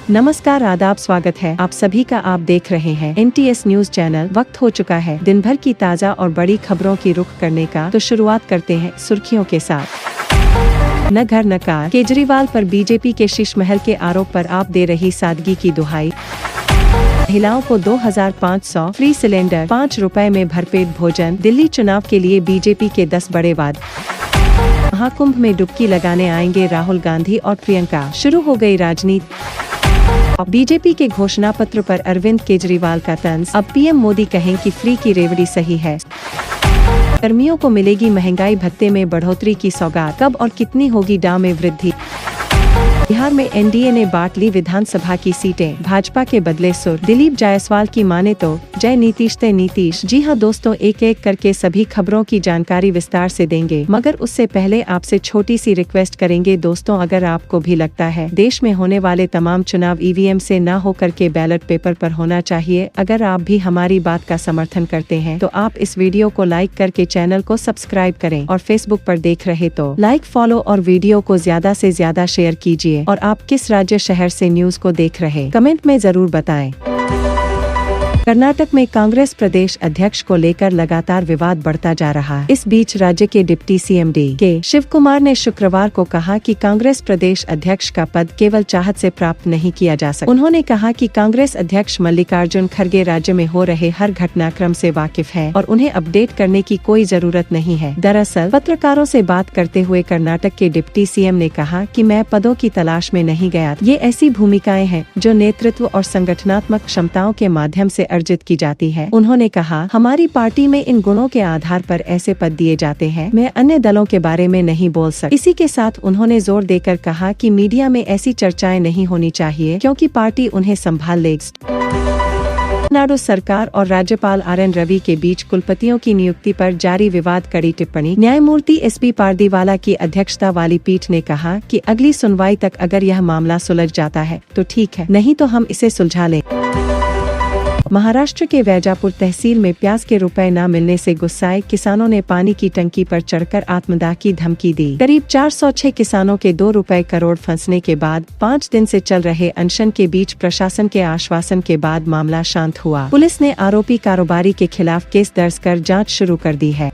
नमस्कार, आदाब, स्वागत है आप सभी का। आप देख रहे हैं NTS न्यूज चैनल। वक्त हो चुका है दिन भर की ताज़ा और बड़ी खबरों की रुख करने का, तो शुरुआत करते हैं सुर्खियों के साथ। न घर न कार, केजरीवाल पर बीजेपी के शीश महल के आरोप पर आप दे रही सादगी की दुहाई। महिलाओं को 2500 फ्री सिलेंडर, 5 रुपए में भरपेट भोजन। दिल्ली चुनाव के लिए बीजेपी के 10 बड़े वादे। महाकुंभ में डुबकी लगाने आएंगे राहुल गांधी और प्रियंका, शुरू हो गई राजनीति। बीजेपी के घोषणा पत्र पर अरविंद केजरीवाल का तंज, अब पीएम मोदी कहें कि फ्री की रेवड़ी सही है। कर्मियों को मिलेगी महंगाई भत्ते में बढ़ोतरी की सौगात, कब और कितनी होगी दाम में वृद्धि। बिहार में एनडीए ने बांट ली विधानसभा की सीटें, भाजपा के बदले सुर। दिलीप जायसवाल की माने तो जय नीतीश ते नीतीश। जी हां दोस्तों, एक एक करके सभी खबरों की जानकारी विस्तार से देंगे, मगर उससे पहले आपसे छोटी सी रिक्वेस्ट करेंगे दोस्तों, अगर आपको भी लगता है देश में होने वाले तमाम चुनाव ईवीएम से न हो करके बैलेट पेपर पर होना चाहिए, अगर आप भी हमारी बात का समर्थन करते हैं तो आप इस वीडियो को लाइक करके चैनल को सब्सक्राइब करें, और फेसबुक पर देख रहे तो लाइक, फॉलो और वीडियो को ज्यादा से ज्यादा शेयर कीजिए। और आप किस राज्य शहर से न्यूज को देख रहे, कमेंट में जरूर बताएं। कर्नाटक में कांग्रेस प्रदेश अध्यक्ष को लेकर लगातार विवाद बढ़ता जा रहा है। इस बीच राज्य के डिप्टी सीएम के शिव कुमार ने शुक्रवार को कहा कि कांग्रेस प्रदेश अध्यक्ष का पद केवल चाहत से प्राप्त नहीं किया जा सकता। उन्होंने कहा कि कांग्रेस अध्यक्ष मल्लिकार्जुन खड़गे राज्य में हो रहे हर घटनाक्रम से वाकिफ है और उन्हें अपडेट करने की कोई जरूरत नहीं है। दरअसल पत्रकारों से बात करते हुए कर्नाटक के डिप्टी सीएम ने कहा कि मैं पदों की तलाश में नहीं गया, ये ऐसी भूमिकाएं हैं जो नेतृत्व और संगठनात्मक क्षमताओं के माध्यम से अर्जित की जाती है। उन्होंने कहा, हमारी पार्टी में इन गुणों के आधार पर ऐसे पद दिए जाते हैं, मैं अन्य दलों के बारे में नहीं बोल सकती। इसी के साथ उन्होंने जोर देकर कहा कि मीडिया में ऐसी चर्चाएं नहीं होनी चाहिए, क्योंकि पार्टी उन्हें संभाल लेगी। तमिलनाडु सरकार और राज्यपाल RN रवि के बीच कुलपतियों की नियुक्ति पर जारी विवाद, कड़ी टिप्पणी। न्यायमूर्ति SP पारदीवाला की अध्यक्षता वाली पीठ ने कहा कि अगली सुनवाई तक अगर यह मामला सुलझ जाता है तो ठीक है, नहीं तो हम इसे सुलझा लें। महाराष्ट्र के वैजापुर तहसील में प्याज के रुपए न मिलने से गुस्साए किसानों ने पानी की टंकी पर चढ़कर आत्मदाह की धमकी दी। करीब 406 किसानों के 2 रुपए करोड़ फंसने के बाद 5 दिन से चल रहे अनशन के बीच प्रशासन के आश्वासन के बाद मामला शांत हुआ। पुलिस ने आरोपी कारोबारी के खिलाफ केस दर्ज कर जाँच शुरू कर दी है।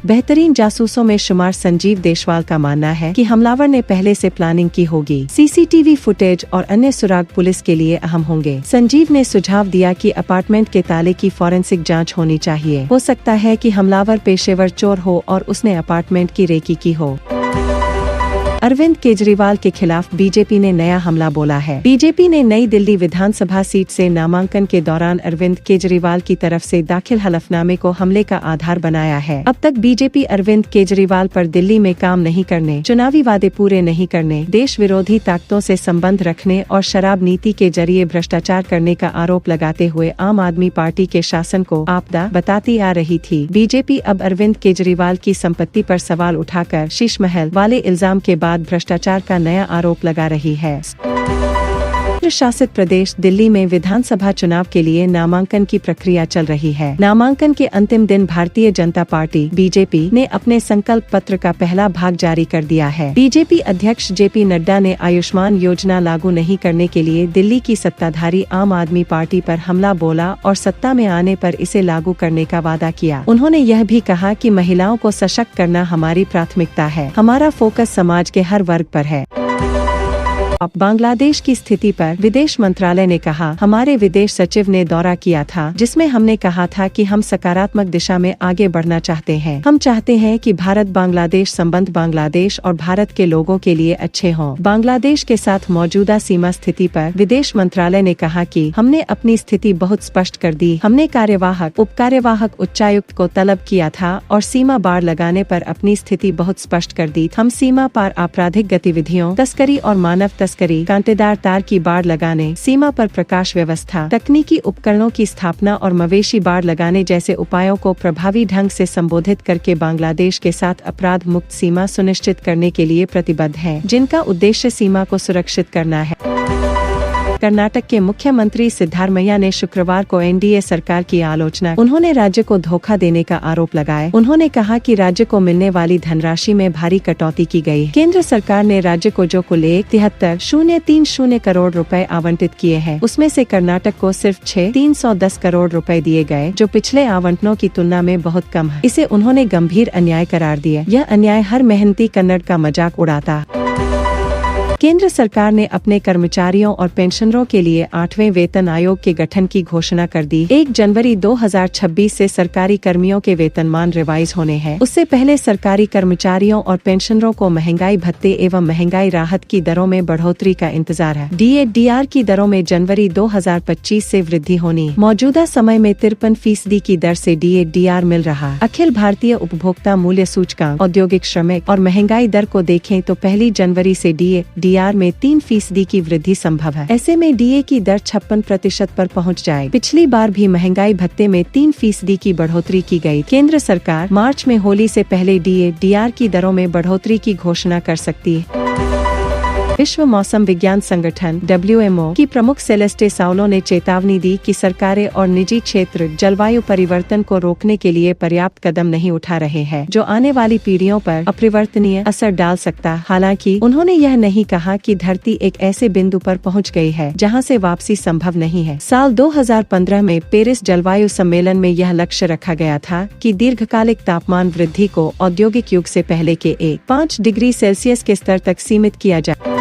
बेहतरीन जासूसों में शुमार संजीव देशवाल का मानना है कि हमलावर ने पहले से प्लानिंग की होगी। CCTV फुटेज और अन्य सुराग पुलिस के लिए अहम होंगे। संजीव ने सुझाव दिया कि अपार्टमेंट के ताले की फॉरेंसिक जांच होनी चाहिए। हो सकता है कि हमलावर पेशेवर चोर हो और उसने अपार्टमेंट की रेकी की हो। अरविंद केजरीवाल के खिलाफ बीजेपी ने नया हमला बोला है। बीजेपी ने नई दिल्ली विधानसभा सीट से नामांकन के दौरान अरविंद केजरीवाल की तरफ से दाखिल हलफनामे को हमले का आधार बनाया है। अब तक बीजेपी अरविंद केजरीवाल पर दिल्ली में काम नहीं करने, चुनावी वादे पूरे नहीं करने, देश विरोधी ताकतों से संबंध रखने और शराब नीति के जरिए भ्रष्टाचार करने का आरोप लगाते हुए आम आदमी पार्टी के शासन को आपदा बताती आ रही थी। बीजेपी अब अरविंद केजरीवाल की संपत्ति पर सवाल उठाकर शीश महल वाले इल्जाम के बाद भ्रष्टाचार का नया आरोप लगा रही है। केंद्र शासित प्रदेश दिल्ली में विधानसभा चुनाव के लिए नामांकन की प्रक्रिया चल रही है। नामांकन के अंतिम दिन भारतीय जनता पार्टी BJP ने अपने संकल्प पत्र का पहला भाग जारी कर दिया है। BJP अध्यक्ष JP नड्डा ने आयुष्मान योजना लागू नहीं करने के लिए दिल्ली की सत्ताधारी आम आदमी पार्टी पर हमला बोला और सत्ता में आने पर इसे लागू करने का वादा किया। उन्होंने यह भी कहा कि महिलाओं को सशक्त करना हमारी प्राथमिकता है, हमारा फोकस समाज के हर वर्ग पर है। बांग्लादेश की स्थिति पर विदेश मंत्रालय ने कहा, हमारे विदेश सचिव ने दौरा किया था जिसमें हमने कहा था कि हम सकारात्मक दिशा में आगे बढ़ना चाहते हैं। हम चाहते हैं कि भारत बांग्लादेश संबंध बांग्लादेश और भारत के लोगों के लिए अच्छे हों। बांग्लादेश के साथ मौजूदा सीमा स्थिति पर विदेश मंत्रालय ने कहा कि हमने अपनी स्थिति बहुत स्पष्ट कर दी। हमने कार्यवाहक, उप कार्यवाहक उच्चायुक्त को तलब किया था और सीमा बाड़ लगाने पर अपनी स्थिति बहुत स्पष्ट कर दी। हम सीमा पार आपराधिक गतिविधियों, तस्करी और मानव तस्करी, कांटेदार तार की बाड़ लगाने, सीमा पर प्रकाश व्यवस्था, तकनीकी उपकरणों की स्थापना और मवेशी बाड़ लगाने जैसे उपायों को प्रभावी ढंग से संबोधित करके बांग्लादेश के साथ अपराध मुक्त सीमा सुनिश्चित करने के लिए प्रतिबद्ध है, जिनका उद्देश्य सीमा को सुरक्षित करना है। कर्नाटक के मुख्यमंत्री सिद्धारमैया ने शुक्रवार को एनडीए सरकार की आलोचना। उन्होंने राज्य को धोखा देने का आरोप लगाया। उन्होंने कहा कि राज्य को मिलने वाली धनराशि में भारी कटौती की गई। केंद्र सरकार ने राज्य को जो कुल 73,030 करोड़ रुपए आवंटित किए हैं, उसमें से कर्नाटक को सिर्फ 6,310 करोड़ रुपए दिए गए, जो पिछले आवंटनों की तुलना में बहुत कम है। इसे उन्होंने गंभीर अन्याय करार दिया। यह अन्याय हर मेहनती कन्नड़ का मजाक उड़ाता। केंद्र सरकार ने अपने कर्मचारियों और पेंशनरों के लिए 8वें वेतन आयोग के गठन की घोषणा कर दी। 1 जनवरी 2026 से सरकारी कर्मियों के वेतनमान रिवाइज होने हैं। उससे पहले सरकारी कर्मचारियों और पेंशनरों को महंगाई भत्ते एवं महंगाई राहत की दरों में बढ़ोतरी का इंतजार है। DAR की दरों में जनवरी 2025 से वृद्धि होनी। मौजूदा समय में 53% की दर से DAR मिल रहा। अखिल भारतीय उपभोक्ता मूल्य सूचकांक, औद्योगिक, श्रमिक और महंगाई दर को देखें तो 1 जनवरी से DAR में 3% की वृद्धि संभव है। ऐसे में DA की दर 56% पर पहुंच जाए। पिछली बार भी महंगाई भत्ते में 3% की बढ़ोतरी की गई। केंद्र सरकार मार्च में होली से पहले DAR की दरों में बढ़ोतरी की घोषणा कर सकती है। विश्व मौसम विज्ञान संगठन WMO की प्रमुख सेलेस्टे साउलो ने चेतावनी दी कि सरकारें और निजी क्षेत्र जलवायु परिवर्तन को रोकने के लिए पर्याप्त कदम नहीं उठा रहे हैं, जो आने वाली पीढ़ियों पर अपरिवर्तनीय असर डाल सकता। हालांकि उन्होंने यह नहीं कहा कि धरती एक ऐसे बिंदु पर पहुंच गई है जहां से वापसी संभव नहीं है। साल 2015 में पेरिस जलवायु सम्मेलन में यह लक्ष्य रखा गया था कि दीर्घकालिक तापमान वृद्धि को औद्योगिक युग से पहले के 5 डिग्री सेल्सियस के स्तर तक सीमित किया जाए।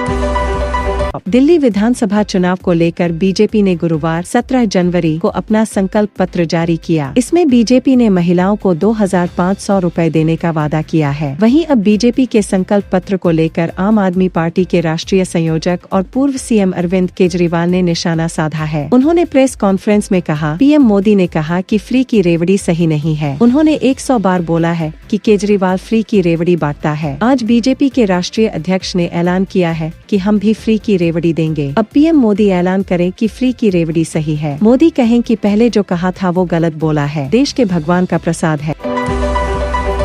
दिल्ली विधानसभा चुनाव को लेकर बीजेपी ने गुरुवार 17 जनवरी को अपना संकल्प पत्र जारी किया। इसमें बीजेपी ने महिलाओं को 2,500 रुपए देने का वादा किया है। वहीं अब बीजेपी के संकल्प पत्र को लेकर आम आदमी पार्टी के राष्ट्रीय संयोजक और पूर्व सीएम अरविंद केजरीवाल ने निशाना साधा है। उन्होंने प्रेस कॉन्फ्रेंस में कहा, पीएम मोदी ने कहा कि फ्री की रेवड़ी सही नहीं है। उन्होंने 100 बार बोला है कि केजरीवाल फ्री की रेवड़ी बांटता है। आज बीजेपी के राष्ट्रीय अध्यक्ष ने ऐलान किया है कि हम भी फ्री की रेवड़ी देंगे। अब पीएम मोदी ऐलान करें कि फ्री की रेवड़ी सही है। मोदी कहें कि पहले जो कहा था वो गलत बोला है। देश के भगवान का प्रसाद है।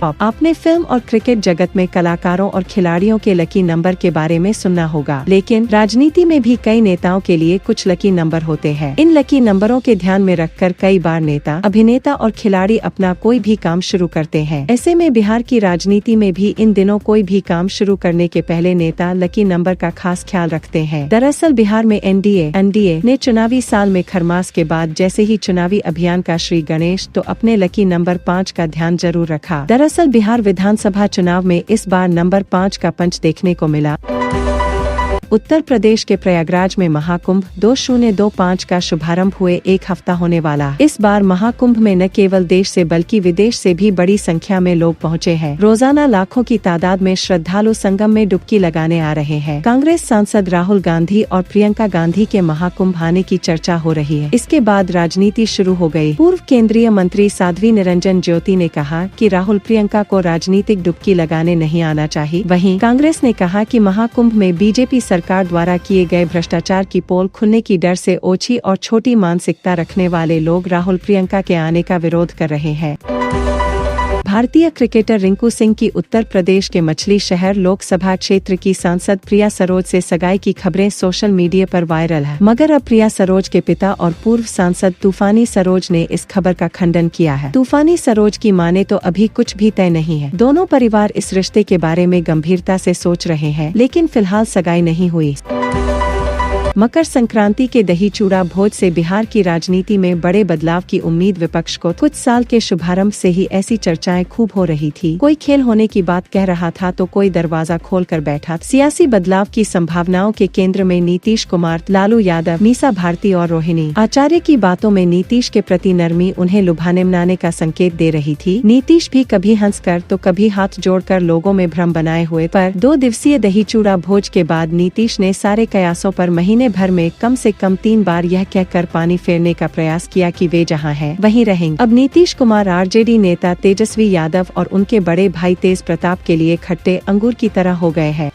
आपने फिल्म और क्रिकेट जगत में कलाकारों और खिलाड़ियों के लकी नंबर के बारे में सुना होगा, लेकिन राजनीति में भी कई नेताओं के लिए कुछ लकी नंबर होते हैं। इन लकी नंबरों के ध्यान में रखकर कई बार नेता, अभिनेता और खिलाड़ी अपना कोई भी काम शुरू करते हैं। ऐसे में बिहार की राजनीति में भी इन दिनों कोई भी काम शुरू करने के पहले नेता लकी नंबर का खास ख्याल रखते हैं। दरअसल बिहार में एनडीए ने चुनावी साल में खरमास के बाद जैसे ही चुनावी अभियान का श्री गणेश तो अपने लकी नंबर 5 का ध्यान जरूर रखा। दरअसल बिहार विधानसभा चुनाव में इस बार नंबर 5 का पंच देखने को मिला। उत्तर प्रदेश के प्रयागराज में महाकुंभ 2025 का शुभारंभ हुए 1 हफ्ता होने वाला। इस बार महाकुंभ में न केवल देश से बल्कि विदेश से भी बड़ी संख्या में लोग पहुंचे हैं। रोजाना लाखों की तादाद में श्रद्धालु संगम में डुबकी लगाने आ रहे हैं। कांग्रेस सांसद राहुल गांधी और प्रियंका गांधी के महाकुंभ आने की चर्चा हो रही है। इसके बाद राजनीति शुरू हो गई। पूर्व केंद्रीय मंत्री साध्वी निरंजन ज्योति ने कहा कि राहुल प्रियंका को राजनीतिक डुबकी लगाने नहीं आना चाहिए। वहीं कांग्रेस ने कहा कि महाकुंभ में बीजेपी सरकार द्वारा किए गए भ्रष्टाचार की पोल खुलने की डर से ओछी और छोटी मानसिकता रखने वाले लोग राहुल प्रियंका के आने का विरोध कर रहे हैं। भारतीय क्रिकेटर रिंकू सिंह की उत्तर प्रदेश के मछली शहर लोकसभा क्षेत्र की सांसद प्रिया सरोज से सगाई की खबरें सोशल मीडिया पर वायरल है, मगर अब प्रिया सरोज के पिता और पूर्व सांसद तूफानी सरोज ने इस खबर का खंडन किया है। तूफानी सरोज की माने तो अभी कुछ भी तय नहीं है। दोनों परिवार इस रिश्ते के बारे में गंभीरता से सोच रहे हैं, लेकिन फिलहाल सगाई नहीं हुई। मकर संक्रांति के दही चूड़ा भोज से बिहार की राजनीति में बड़े बदलाव की उम्मीद विपक्ष को कुछ साल के शुभारंभ से ही ऐसी चर्चाएं खूब हो रही थी। कोई खेल होने की बात कह रहा था तो कोई दरवाजा खोलकर बैठा। सियासी बदलाव की संभावनाओं के केंद्र में नीतीश कुमार, लालू यादव, मीसा भारती और रोहिणी आचार्य की बातों में नीतीश के प्रति नरमी उन्हें लुभाने मनाने का संकेत दे रही थी। नीतीश भी कभी हंसकर तो कभी हाथ जोड़कर लोगों में भ्रम बनाए हुए, पर 2 दिवसीय दही चूड़ा भोज के बाद नीतीश ने सारे कयासों पर महीने भर में कम से कम 3 बार यह कहकर पानी फेरने का प्रयास किया कि वे जहां हैं वहीं रहेंगे। अब नीतीश कुमार आरजेडी नेता तेजस्वी यादव और उनके बड़े भाई तेज प्रताप के लिए खट्टे अंगूर की तरह हो गए हैं।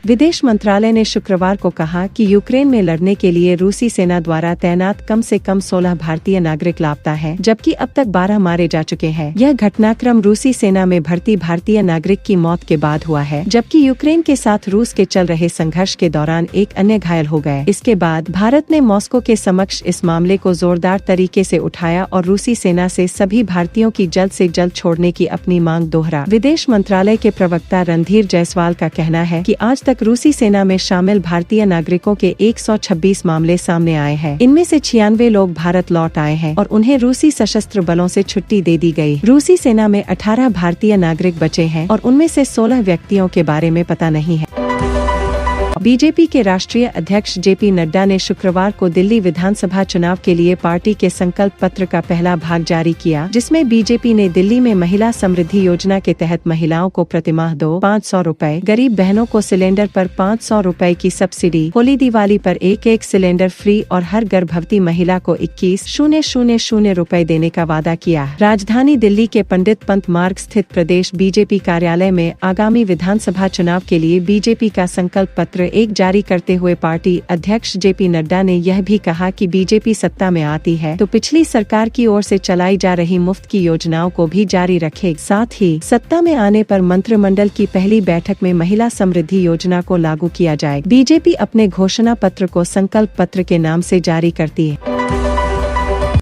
विदेश मंत्रालय ने शुक्रवार को कहा कि यूक्रेन में लड़ने के लिए रूसी सेना द्वारा तैनात कम से कम 16 भारतीय नागरिक लापता हैं, जबकि अब तक 12 मारे जा चुके हैं। यह घटनाक्रम रूसी सेना में भर्ती भारतीय नागरिक की मौत के बाद हुआ है, जबकि यूक्रेन के साथ रूस के चल रहे संघर्ष के दौरान एक अन्य घायल हो गए। इसके बाद भारत ने मॉस्को के समक्ष इस मामले को जोरदार तरीके से उठाया और रूसी सेना से सभी भारतीयों की जल्द से जल्द छोड़ने की अपनी मांग दोहरा। विदेश मंत्रालय के प्रवक्ता रणधीर जायसवाल का कहना है कि आज तक रूसी सेना में शामिल भारतीय नागरिकों के 126 मामले सामने आए हैं। इनमें से 96 लोग भारत लौट आए हैं और उन्हें रूसी सशस्त्र बलों से छुट्टी दे दी गई। रूसी सेना में 18 भारतीय नागरिक बचे हैं और उनमें से 16 व्यक्तियों के बारे में पता नहीं है। बीजेपी के राष्ट्रीय अध्यक्ष जेपी नड्डा ने शुक्रवार को दिल्ली विधानसभा चुनाव के लिए पार्टी के संकल्प पत्र का पहला भाग जारी किया, जिसमें बीजेपी ने दिल्ली में महिला समृद्धि योजना के तहत महिलाओं को प्रतिमाह 500 रुपए, गरीब बहनों को सिलेंडर पर 500 रुपए की सब्सिडी, होली दिवाली पर एक सिलेंडर फ्री और हर गर्भवती महिला को 21,000 रुपए देने का वादा किया। राजधानी दिल्ली के पंडित पंत मार्ग स्थित प्रदेश बीजेपी कार्यालय में आगामी विधानसभा चुनाव के लिए बीजेपी का संकल्प पत्र जारी करते हुए पार्टी अध्यक्ष जेपी नड्डा ने यह भी कहा कि बीजेपी सत्ता में आती है तो पिछली सरकार की ओर से चलाई जा रही मुफ्त की योजनाओं को भी जारी रखे। साथ ही सत्ता में आने पर मंत्रिमंडल की पहली बैठक में महिला समृद्धि योजना को लागू किया जाए। बीजेपी अपने घोषणा पत्र को संकल्प पत्र के नाम से जारी करती है।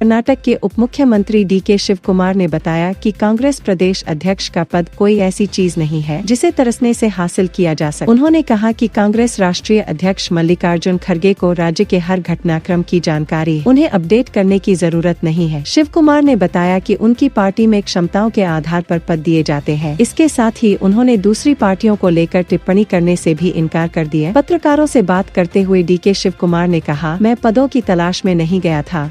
कर्नाटक के उप मुख्यमंत्री डीके शिव कुमार ने बताया कि कांग्रेस प्रदेश अध्यक्ष का पद कोई ऐसी चीज नहीं है जिसे तरसने से हासिल किया जा सके। उन्होंने कहा कि कांग्रेस राष्ट्रीय अध्यक्ष मल्लिकार्जुन खड़गे को राज्य के हर घटनाक्रम की जानकारी है, उन्हें अपडेट करने की जरूरत नहीं है। शिव कुमार ने बताया कि उनकी पार्टी में क्षमताओं के आधार पर पद दिए जाते हैं। इसके साथ ही उन्होंने दूसरी पार्टियों को लेकर टिप्पणी करने से भी इनकार कर दिया। पत्रकारों से बात करते हुए डीके शिव कुमार ने कहा, मैं पदों की तलाश में नहीं गया था,